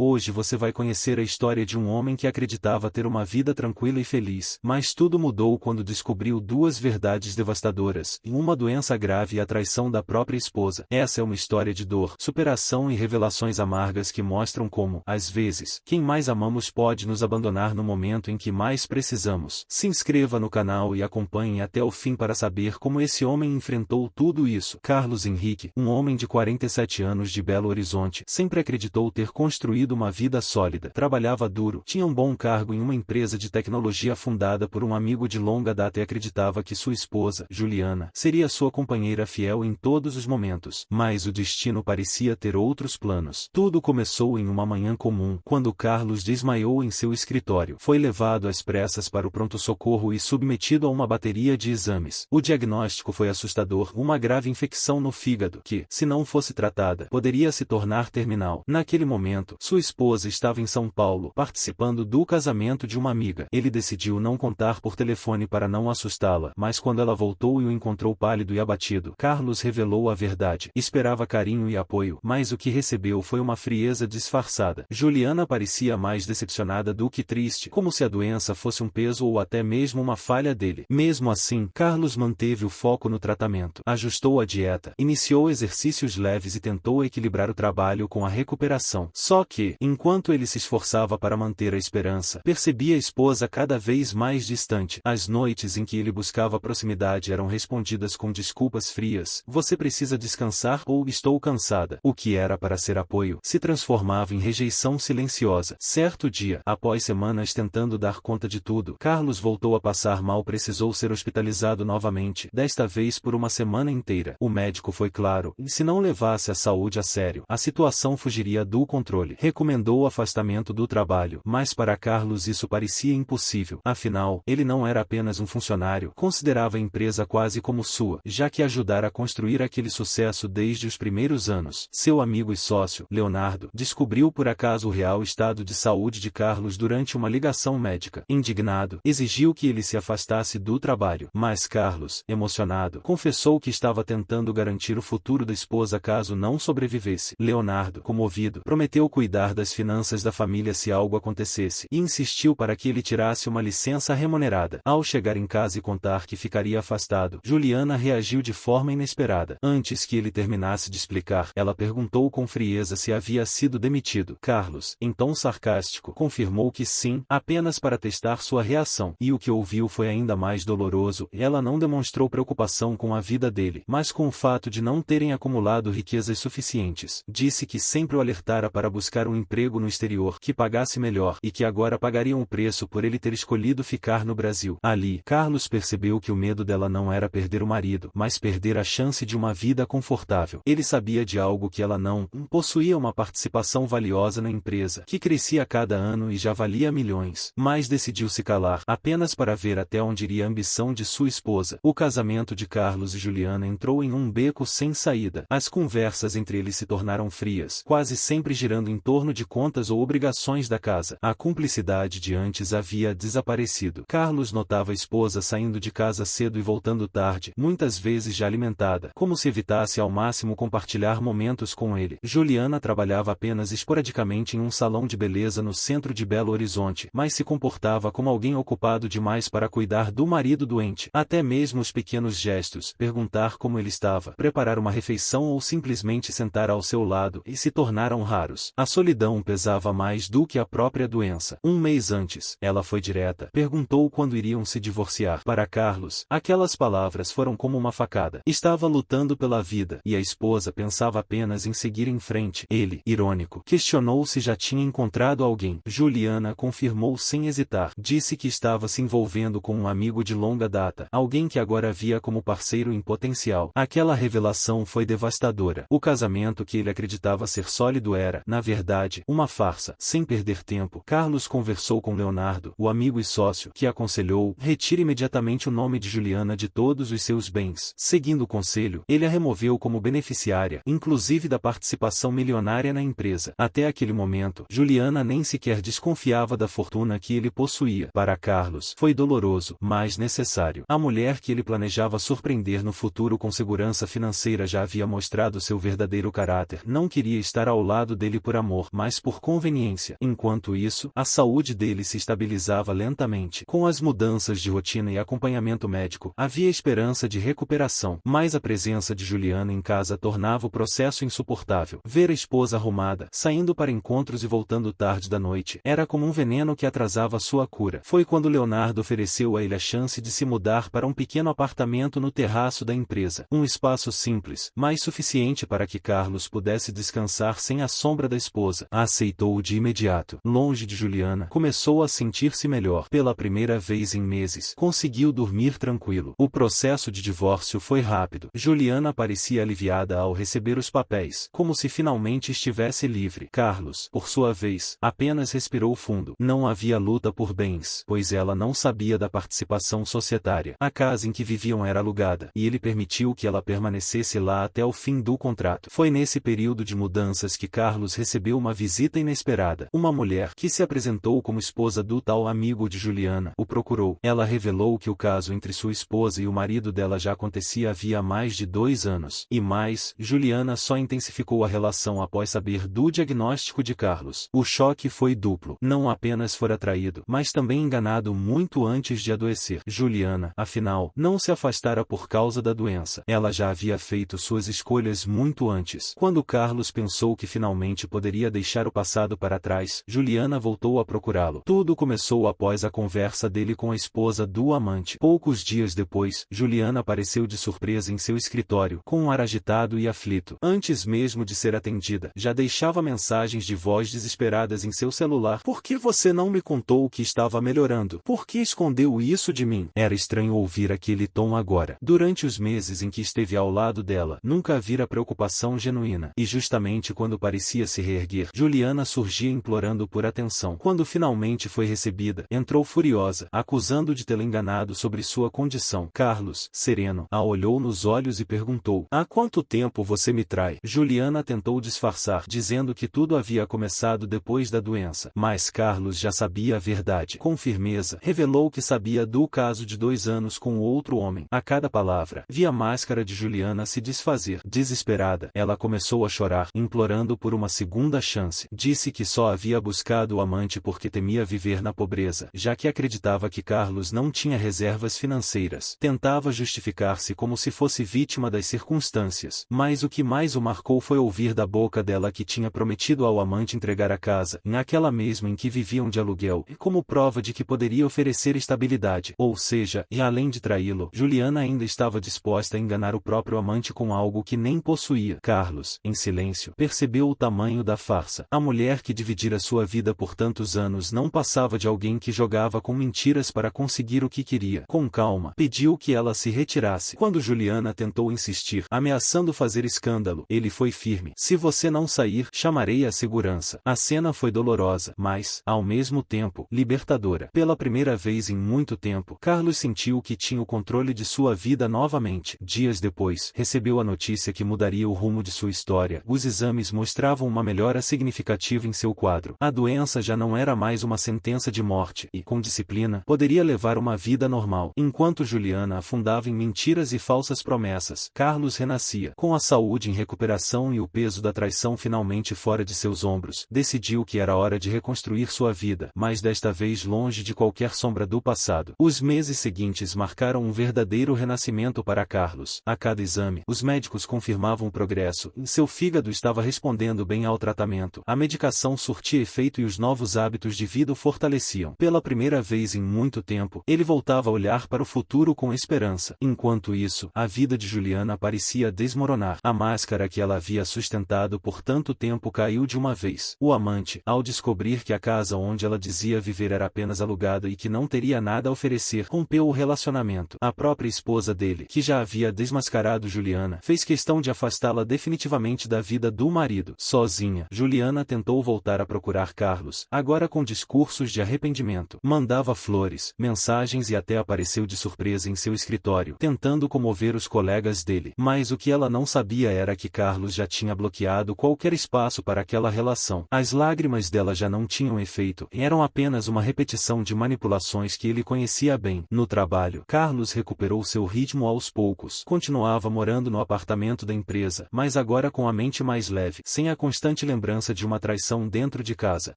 Hoje você vai conhecer a história de um homem que acreditava ter uma vida tranquila e feliz, mas tudo mudou quando descobriu duas verdades devastadoras, uma doença grave e a traição da própria esposa. Essa é uma história de dor, superação e revelações amargas que mostram como, às vezes, quem mais amamos pode nos abandonar no momento em que mais precisamos. Se inscreva no canal e acompanhe até o fim para saber como esse homem enfrentou tudo isso. Carlos Henrique, um homem de 47 anos de Belo Horizonte, sempre acreditou ter construído uma vida sólida. Trabalhava duro, tinha um bom cargo em uma empresa de tecnologia fundada por um amigo de longa data e acreditava que sua esposa, Juliana, seria sua companheira fiel em todos os momentos. Mas o destino parecia ter outros planos. Tudo começou em uma manhã comum, quando Carlos desmaiou em seu escritório. Foi levado às pressas para o pronto-socorro e submetido a uma bateria de exames. O diagnóstico foi assustador, uma grave infecção no fígado que, se não fosse tratada, poderia se tornar terminal. Naquele momento, sua esposa estava em São Paulo, participando do casamento de uma amiga. Ele decidiu não contar por telefone para não assustá-la, mas quando ela voltou e o encontrou pálido e abatido, Carlos revelou a verdade. Esperava carinho e apoio, mas o que recebeu foi uma frieza disfarçada. Juliana parecia mais decepcionada do que triste, como se a doença fosse um peso ou até mesmo uma falha dele. Mesmo assim, Carlos manteve o foco no tratamento, ajustou a dieta, iniciou exercícios leves e tentou equilibrar o trabalho com a recuperação. Só que, enquanto ele se esforçava para manter a esperança, percebia a esposa cada vez mais distante. As noites em que ele buscava proximidade eram respondidas com desculpas frias. Você precisa descansar ou estou cansada. O que era para ser apoio se transformava em rejeição silenciosa. Certo dia, após semanas tentando dar conta de tudo, Carlos voltou a passar mal, precisou ser hospitalizado novamente, desta vez por uma semana inteira. O médico foi claro, e se não levasse a saúde a sério, a situação fugiria do controle. Recomendou o afastamento do trabalho, mas para Carlos isso parecia impossível. Afinal, ele não era apenas um funcionário, considerava a empresa quase como sua, já que ajudara a construir aquele sucesso desde os primeiros anos. Seu amigo e sócio, Leonardo, descobriu por acaso o real estado de saúde de Carlos durante uma ligação médica. Indignado, exigiu que ele se afastasse do trabalho. Mas Carlos, emocionado, confessou que estava tentando garantir o futuro da esposa caso não sobrevivesse. Leonardo, comovido, prometeu cuidar das finanças da família se algo acontecesse, e insistiu para que ele tirasse uma licença remunerada. Ao chegar em casa e contar que ficaria afastado, Juliana reagiu de forma inesperada. Antes que ele terminasse de explicar, ela perguntou com frieza se havia sido demitido. Carlos, em tom sarcástico, confirmou que sim, apenas para testar sua reação. E o que ouviu foi ainda mais doloroso. Ela não demonstrou preocupação com a vida dele, mas com o fato de não terem acumulado riquezas suficientes. Disse que sempre o alertara para buscar um emprego no exterior que pagasse melhor e que agora pagariam o preço por ele ter escolhido ficar no Brasil. Ali, Carlos percebeu que o medo dela não era perder o marido, mas perder a chance de uma vida confortável. Ele sabia de algo que ela não possuía, uma participação valiosa na empresa, que crescia a cada ano e já valia milhões. Mas decidiu se calar, apenas para ver até onde iria a ambição de sua esposa. O casamento de Carlos e Juliana entrou em um beco sem saída. As conversas entre eles se tornaram frias, quase sempre girando em torno de contas ou obrigações da casa. A cumplicidade de antes havia desaparecido. Carlos notava a esposa saindo de casa cedo e voltando tarde, muitas vezes já alimentada, como se evitasse ao máximo compartilhar momentos com ele. Juliana trabalhava apenas esporadicamente em um salão de beleza no centro de Belo Horizonte, mas se comportava como alguém ocupado demais para cuidar do marido doente. Até mesmo os pequenos gestos, perguntar como ele estava, preparar uma refeição ou simplesmente sentar ao seu lado, e se tornaram raros. A solidão pesava mais do que a própria doença. Um mês antes, ela foi direta, perguntou quando iriam se divorciar. Para Carlos, aquelas palavras foram como uma facada. Estava lutando pela vida, e a esposa pensava apenas em seguir em frente. Ele, irônico, questionou se já tinha encontrado alguém. Juliana confirmou sem hesitar. Disse que estava se envolvendo com um amigo de longa data, alguém que agora via como parceiro em potencial. Aquela revelação foi devastadora. O casamento que ele acreditava ser sólido era, na verdade, uma farsa. Sem perder tempo, Carlos conversou com Leonardo, o amigo e sócio, que aconselhou: retire imediatamente o nome de Juliana de todos os seus bens. Seguindo o conselho, ele a removeu como beneficiária, inclusive da participação milionária na empresa. Até aquele momento, Juliana nem sequer desconfiava da fortuna que ele possuía. Para Carlos, foi doloroso, mas necessário. A mulher que ele planejava surpreender no futuro com segurança financeira já havia mostrado seu verdadeiro caráter. Não queria estar ao lado dele por amor, mas por conveniência. Enquanto isso, a saúde dele se estabilizava lentamente. Com as mudanças de rotina e acompanhamento médico, havia esperança de recuperação, mas a presença de Juliana em casa tornava o processo insuportável. Ver a esposa arrumada, saindo para encontros e voltando tarde da noite, era como um veneno que atrasava sua cura. Foi quando Leonardo ofereceu a ele a chance de se mudar para um pequeno apartamento no terraço da empresa. Um espaço simples, mas suficiente para que Carlos pudesse descansar sem a sombra da esposa. Aceitou de imediato. Longe de Juliana, começou a sentir-se melhor. Pela primeira vez em meses, conseguiu dormir tranquilo. O processo de divórcio foi rápido. Juliana parecia aliviada ao receber os papéis, como se finalmente estivesse livre. Carlos, por sua vez, apenas respirou fundo. Não havia luta por bens, pois ela não sabia da participação societária. A casa em que viviam era alugada, e ele permitiu que ela permanecesse lá até o fim do contrato. Foi nesse período de mudanças que Carlos recebeu uma visita inesperada. Uma mulher, que se apresentou como esposa do tal amigo de Juliana, o procurou. Ela revelou que o caso entre sua esposa e o marido dela já acontecia havia mais de 2 anos. E mais, Juliana só intensificou a relação após saber do diagnóstico de Carlos. O choque foi duplo. Não apenas fora traído, mas também enganado muito antes de adoecer. Juliana, afinal, não se afastara por causa da doença. Ela já havia feito suas escolhas muito antes. Quando Carlos pensou que finalmente poderia deixar o passado para trás, Juliana voltou a procurá-lo. Tudo começou após a conversa dele com a esposa do amante. Poucos dias depois, Juliana apareceu de surpresa em seu escritório, com um ar agitado e aflito. Antes mesmo de ser atendida, já deixava mensagens de voz desesperadas em seu celular. Por que você não me contou que estava melhorando? Por que escondeu isso de mim? Era estranho ouvir aquele tom agora. Durante os meses em que esteve ao lado dela, nunca vira preocupação genuína. E justamente quando parecia se reerguer, Juliana surgia implorando por atenção. Quando finalmente foi recebida, entrou furiosa, acusando de tê-la enganado sobre sua condição. Carlos, sereno, a olhou nos olhos e perguntou: há quanto tempo você me trai? Juliana tentou disfarçar, dizendo que tudo havia começado depois da doença. Mas Carlos já sabia a verdade. Com firmeza, revelou que sabia do caso de 2 anos com outro homem. A cada palavra, via a máscara de Juliana se desfazer. Desesperada, ela começou a chorar, implorando por uma segunda chance. Disse que só havia buscado o amante porque temia viver na pobreza, já que acreditava que Carlos não tinha reservas financeiras. Tentava justificar-se como se fosse vítima das circunstâncias. Mas o que mais o marcou foi ouvir da boca dela que tinha prometido ao amante entregar a casa, naquela mesma em que viviam de aluguel, como prova de que poderia oferecer estabilidade. Ou seja, e além de traí-lo, Juliana ainda estava disposta a enganar o próprio amante com algo que nem possuía. Carlos, em silêncio, percebeu o tamanho da farsa. A mulher que dividira sua vida por tantos anos não passava de alguém que jogava com mentiras para conseguir o que queria. Com calma, pediu que ela se retirasse. Quando Juliana tentou insistir, ameaçando fazer escândalo, ele foi firme: se você não sair, chamarei a segurança. A cena foi dolorosa, mas, ao mesmo tempo, libertadora. Pela primeira vez em muito tempo, Carlos sentiu que tinha o controle de sua vida novamente. Dias depois, recebeu a notícia que mudaria o rumo de sua história. Os exames mostravam uma melhora significativa em seu quadro. A doença já não era mais uma sentença de morte e, com disciplina, poderia levar uma vida normal. Enquanto Juliana afundava em mentiras e falsas promessas, Carlos renascia. Com a saúde em recuperação e o peso da traição finalmente fora de seus ombros, decidiu que era hora de reconstruir sua vida, mas desta vez longe de qualquer sombra do passado. Os meses seguintes marcaram um verdadeiro renascimento para Carlos. A cada exame, os médicos confirmavam o progresso. Seu fígado estava respondendo bem ao tratamento. A medicação surtia efeito e os novos hábitos de vida o fortaleciam. Pela primeira vez em muito tempo, ele voltava a olhar para o futuro com esperança. Enquanto isso, a vida de Juliana parecia desmoronar. A máscara que ela havia sustentado por tanto tempo caiu de uma vez. O amante, ao descobrir que a casa onde ela dizia viver era apenas alugada e que não teria nada a oferecer, rompeu o relacionamento. A própria esposa dele, que já havia desmascarado Juliana, fez questão de afastá-la definitivamente da vida do marido. Sozinha, Juliana tentou voltar a procurar Carlos, agora com discursos de arrependimento. Mandava flores, mensagens e até apareceu de surpresa em seu escritório, tentando comover os colegas dele. Mas o que ela não sabia era que Carlos já tinha bloqueado qualquer espaço para aquela relação. As lágrimas dela já não tinham efeito, eram apenas uma repetição de manipulações que ele conhecia bem. No trabalho, Carlos recuperou seu ritmo aos poucos. Continuava morando no apartamento da empresa, mas agora com a mente mais leve, sem a constante lembrança segurança de uma traição dentro de casa.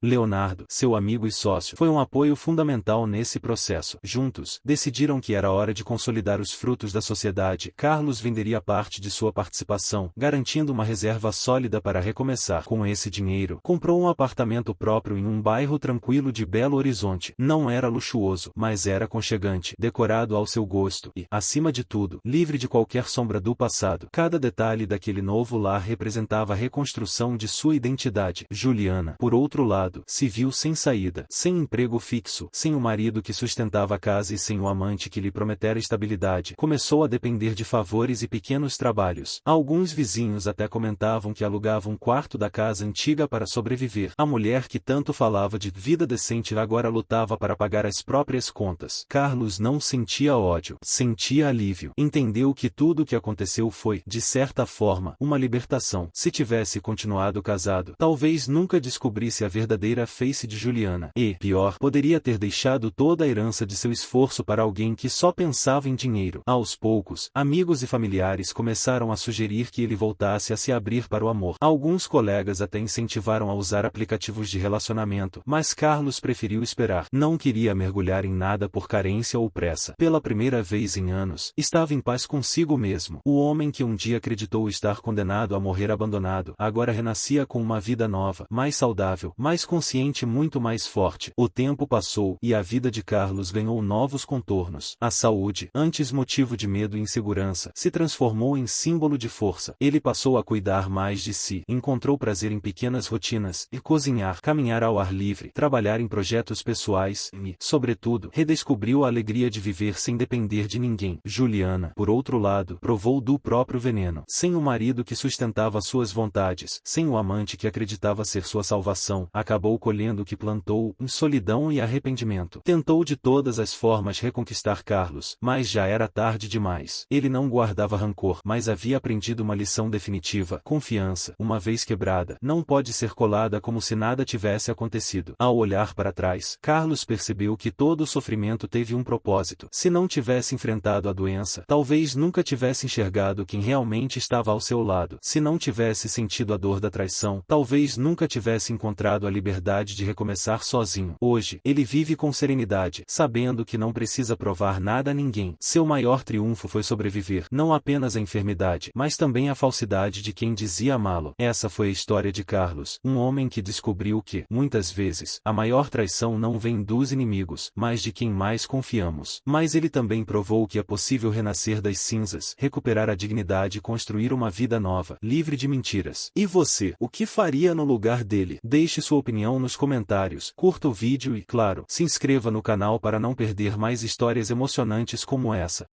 Leonardo, seu amigo e sócio, foi um apoio fundamental nesse processo. Juntos, decidiram que era hora de consolidar os frutos da sociedade. Carlos venderia parte de sua participação, garantindo uma reserva sólida para recomeçar. Com esse dinheiro, comprou um apartamento próprio em um bairro tranquilo de Belo Horizonte. Não era luxuoso, mas era aconchegante, decorado ao seu gosto e, acima de tudo, livre de qualquer sombra do passado. Cada detalhe daquele novo lar representava a reconstrução de sua identidade. Juliana, por outro lado, se viu sem saída, sem emprego fixo, sem o marido que sustentava a casa e sem o amante que lhe prometera estabilidade. Começou a depender de favores e pequenos trabalhos. Alguns vizinhos até comentavam que alugava um quarto da casa antiga para sobreviver. A mulher que tanto falava de vida decente agora lutava para pagar as próprias contas. Carlos não sentia ódio, sentia alívio. Entendeu que tudo o que aconteceu foi, de certa forma, uma libertação. Se tivesse continuado casado, talvez nunca descobrisse a verdadeira face de Juliana. E, pior, poderia ter deixado toda a herança de seu esforço para alguém que só pensava em dinheiro. Aos poucos, amigos e familiares começaram a sugerir que ele voltasse a se abrir para o amor. Alguns colegas até incentivaram a usar aplicativos de relacionamento, mas Carlos preferiu esperar. Não queria mergulhar em nada por carência ou pressa. Pela primeira vez em anos, estava em paz consigo mesmo. O homem que um dia acreditou estar condenado a morrer abandonado, agora renascia com uma vida nova, mais saudável, mais consciente e muito mais forte. O tempo passou, e a vida de Carlos ganhou novos contornos. A saúde, antes motivo de medo e insegurança, se transformou em símbolo de força. Ele passou a cuidar mais de si, encontrou prazer em pequenas rotinas, e cozinhar, caminhar ao ar livre, trabalhar em projetos pessoais, e, sobretudo, redescobriu a alegria de viver sem depender de ninguém. Juliana, por outro lado, provou do próprio veneno. Sem o marido que sustentava suas vontades, sem o amante que acreditava ser sua salvação, acabou colhendo o que plantou, em solidão e arrependimento. Tentou de todas as formas reconquistar Carlos, mas já era tarde demais. Ele não guardava rancor, mas havia aprendido uma lição definitiva. Confiança, uma vez quebrada, não pode ser colada como se nada tivesse acontecido. Ao olhar para trás, Carlos percebeu que todo o sofrimento teve um propósito. Se não tivesse enfrentado a doença, talvez nunca tivesse enxergado quem realmente estava ao seu lado. Se não tivesse sentido a dor da traição, talvez nunca tivesse encontrado a liberdade de recomeçar sozinho. Hoje, ele vive com serenidade, sabendo que não precisa provar nada a ninguém. Seu maior triunfo foi sobreviver, não apenas à enfermidade, mas também à falsidade de quem dizia amá-lo. Essa foi a história de Carlos, um homem que descobriu que, muitas vezes, a maior traição não vem dos inimigos, mas de quem mais confiamos. Mas ele também provou que é possível renascer das cinzas, recuperar a dignidade e construir uma vida nova, livre de mentiras. E você, o que faria no lugar dele? Deixe sua opinião nos comentários, curta o vídeo e, claro, se inscreva no canal para não perder mais histórias emocionantes como essa.